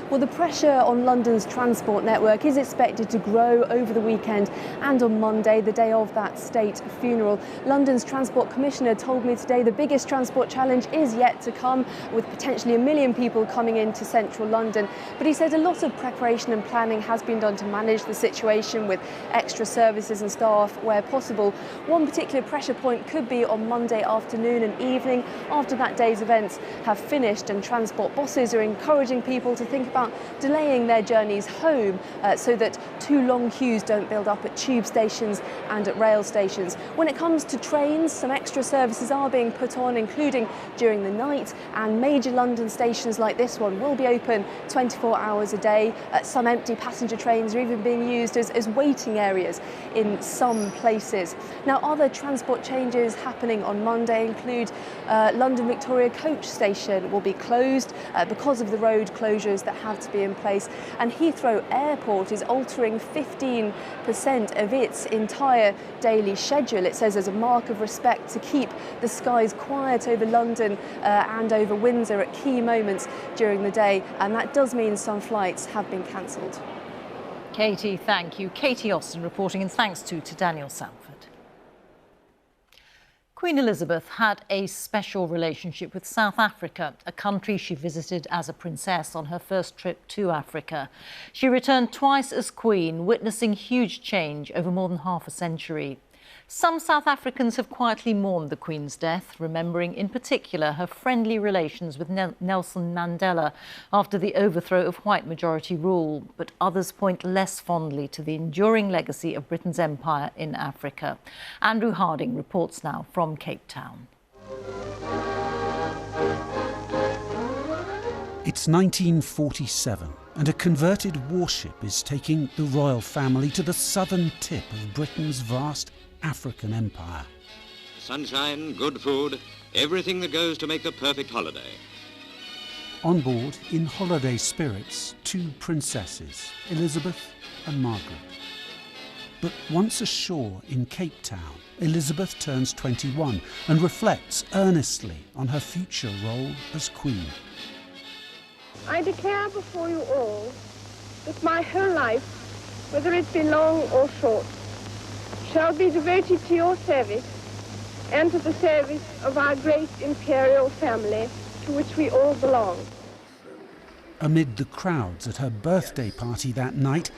Well, the pressure on London's transport network is expected to grow over the weekend and on Monday, the day of that state funeral. London's Transport Commissioner told me today the biggest transport challenge is yet to come, with potentially 1 million people coming into central London. But he said a lot of preparation and planning has been done to manage the situation with extra services and staff where possible. One particular pressure point could be on Monday afternoon and evening after that day's events have finished, and transport bosses are encouraging people to think about delaying their journeys home so that too long queues don't build up at tube stations and at rail stations. When it comes to trains, some extra services are being put on, including during the night, and major London stations like this one will be open 24 hours a day. Some empty passenger trains are even being used as waiting areas in some places. Now, other transport changes happening on Monday include London Victoria Coach Station will be closed because of the road closures that have to be in place, and Heathrow Airport is altering 15% of its entire daily schedule. It says as a mark of respect to keep the skies quiet over London and over Windsor at key moments during the day, and that does mean some flights have been cancelled. Katie, thank you. Katie Austin reporting, and thanks to Daniel Sanford. Queen Elizabeth had a special relationship with South Africa, a country she visited as a princess on her first trip to Africa. She returned twice as Queen, witnessing huge change over more than half a century. Some South Africans have quietly mourned the Queen's death, remembering in particular her friendly relations with Nelson Mandela after the overthrow of white majority rule. But others point less fondly to the enduring legacy of Britain's empire in Africa. Andrew Harding reports now from Cape Town. It's 1947 and a converted warship is taking the royal family to the southern tip of Britain's vast African empire. Sunshine, good food, everything that goes to make the perfect holiday. On board, in holiday spirits, 2 princesses, Elizabeth and Margaret. But once ashore in Cape Town, Elizabeth turns 21 and reflects earnestly on her future role as Queen. I declare before you all that my whole life, whether it be long or short, shall be devoted to your service and to the service of our great imperial family to which we all belong. Amid the crowds at her birthday party that night,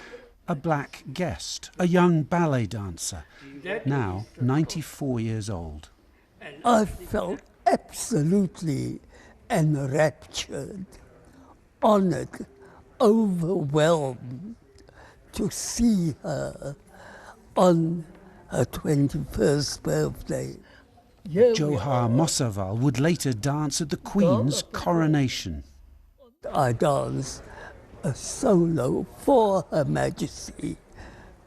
a black guest, a young ballet dancer, now 94 years old. I felt absolutely enraptured, honoured, overwhelmed to see her on her 21st birthday. Johar Mossaval would later dance at the Queen's coronation. I danced a solo for Her Majesty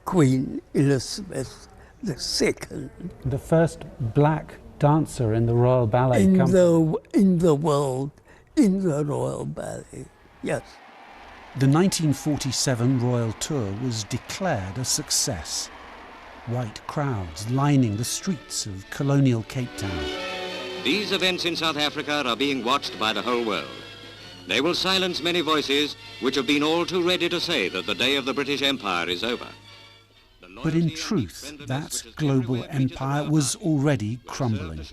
Queen Elizabeth II. The first black dancer in the Royal Ballet in Company. In the world, in the Royal Ballet, yes. The 1947 Royal Tour was declared a success. White crowds lining the streets of colonial Cape Town. These events in South Africa are being watched by the whole world. They will silence many voices which have been all too ready to say that the day of the British Empire is over. But in truth, that global empire was already crumbling.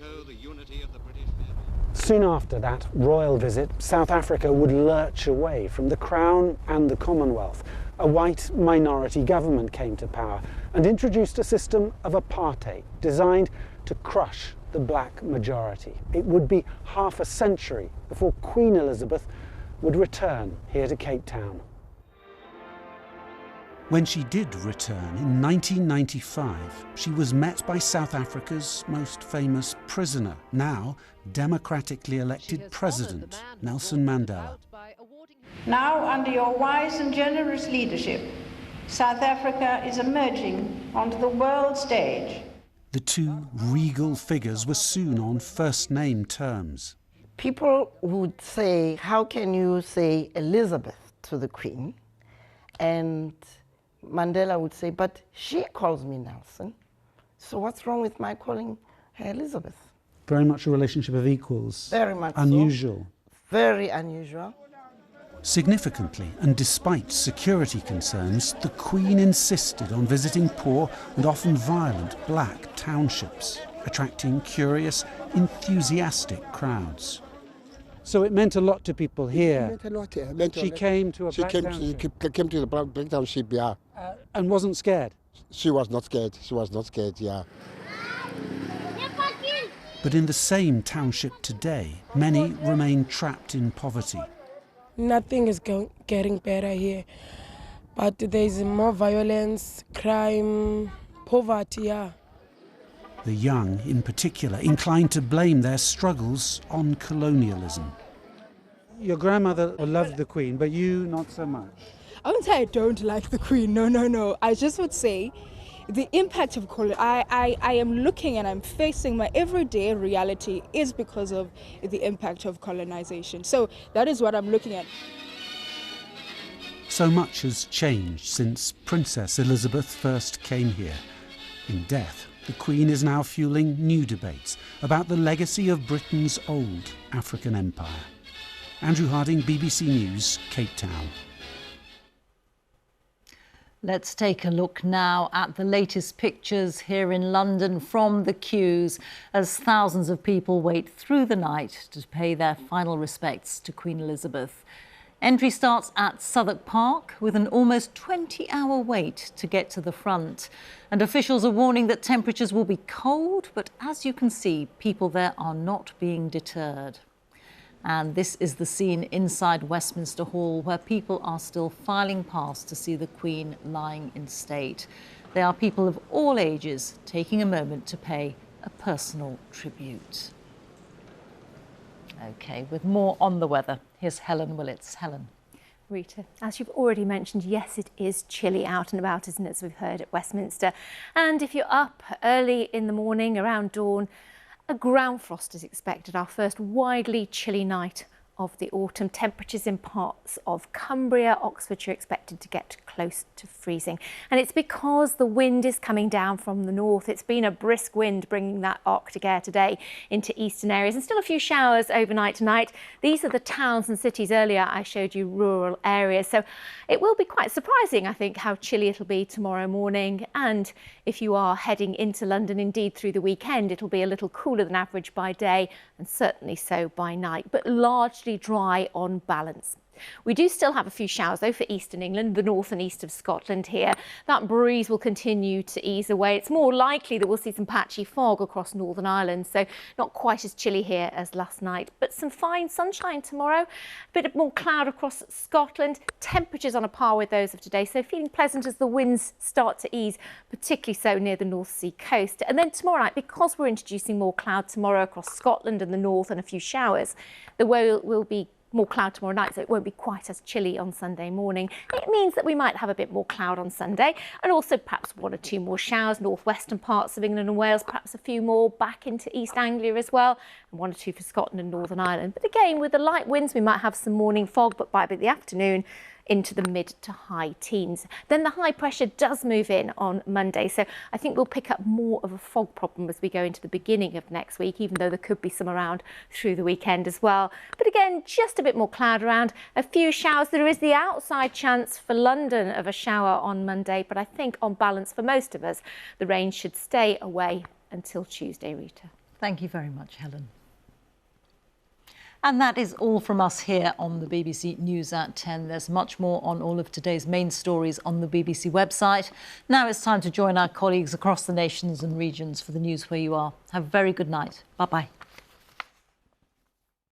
Soon after that royal visit, South Africa would lurch away from the Crown and the Commonwealth. A white minority government came to power and introduced a system of apartheid designed to crush the black majority. It would be half a century before Queen Elizabeth would return here to Cape Town. When she did return in 1995, she was met by South Africa's most famous prisoner, now democratically elected president, Nelson Mandela. Now, under your wise and generous leadership, South Africa is emerging onto the world stage. The two regal figures were soon on first-name terms. People would say, how can you say Elizabeth to the Queen? And Mandela would say, but she calls me Nelson, so what's wrong with my calling her Elizabeth? Very much a relationship of equals. Very much unusual. So. Very unusual. Significantly, and despite security concerns, the Queen insisted on visiting poor and often violent black townships, attracting curious, enthusiastic crowds. So it meant a lot to people here. It meant a lot, yeah. She came to a black township. She came to the black township, yeah. And wasn't scared? She was not scared. She was not scared, yeah. But in the same township today, many remain trapped in poverty. Nothing is getting better here, but there's more violence, crime, poverty, yeah. The young, in particular, inclined to blame their struggles on colonialism. Your grandmother loved the Queen, but you not so much. I wouldn't say I don't like the Queen, no. I just would say the impact of I am looking and I'm facing my everyday reality is because of the impact of colonization. So that is what I'm looking at. So much has changed since Princess Elizabeth first came here. In death, the Queen is now fueling new debates about the legacy of Britain's old African empire. Andrew Harding, BBC News, Cape Town. Let's take a look now at the latest pictures here in London from the queues as thousands of people wait through the night to pay their final respects to Queen Elizabeth. Entry starts at Southwark Park with an almost 20-hour wait to get to the front. And officials are warning that temperatures will be cold, but as you can see, people there are not being deterred. And this is the scene inside Westminster Hall where people are still filing past to see the Queen lying in state. They are people of all ages taking a moment to pay a personal tribute. OK, with more on the weather, here's Helen Willits. Helen. Rita, as you've already mentioned, yes, it is chilly out and about, isn't it, as we've heard at Westminster. And if you're up early in the morning, around dawn, a ground frost is expected, our first widely chilly night of the autumn. Temperatures in parts of Cumbria, Oxfordshire expected to get close to freezing. And it's because the wind is coming down from the north. It's been a brisk wind bringing that Arctic air today into eastern areas and still a few showers overnight tonight. These are the towns and cities. Earlier I showed you rural areas. So it will be quite surprising, I think, how chilly it'll be tomorrow morning. And if you are heading into London, indeed through the weekend, it'll be a little cooler than average by day and certainly so by night, but largely dry on balance. We do still have a few showers though for eastern England, the north and east of Scotland here. That breeze will continue to ease away. It's more likely that we'll see some patchy fog across Northern Ireland, so not quite as chilly here as last night, but some fine sunshine tomorrow. A bit more cloud across Scotland, temperatures on a par with those of today, so feeling pleasant as the winds start to ease, particularly so near the North Sea coast. And then tomorrow night, because we're introducing more cloud tomorrow across Scotland and the north and a few showers, the way will be more cloud tomorrow night, so it won't be quite as chilly on Sunday morning. It means that we might have a bit more cloud on Sunday and also perhaps one or two more showers, northwestern parts of England and Wales, perhaps a few more back into East Anglia as well, and one or two for Scotland and Northern Ireland. But again, with the light winds, we might have some morning fog, but by the afternoon, into the mid to high teens. Then the high pressure does move in on Monday, so I think we'll pick up more of a fog problem as we go into the beginning of next week, even though there could be some around through the weekend as well. But again, just a bit more cloud around, a few showers. There is the outside chance for London of a shower on Monday, but I think on balance for most of us, the rain should stay away until Tuesday, Rita. Thank you very much, Helen. And that is all from us here on the BBC News at 10. There's much more on all of today's main stories on the BBC website. Now it's time to join our colleagues across the nations and regions for the news where you are. Have a very good night. Bye-bye.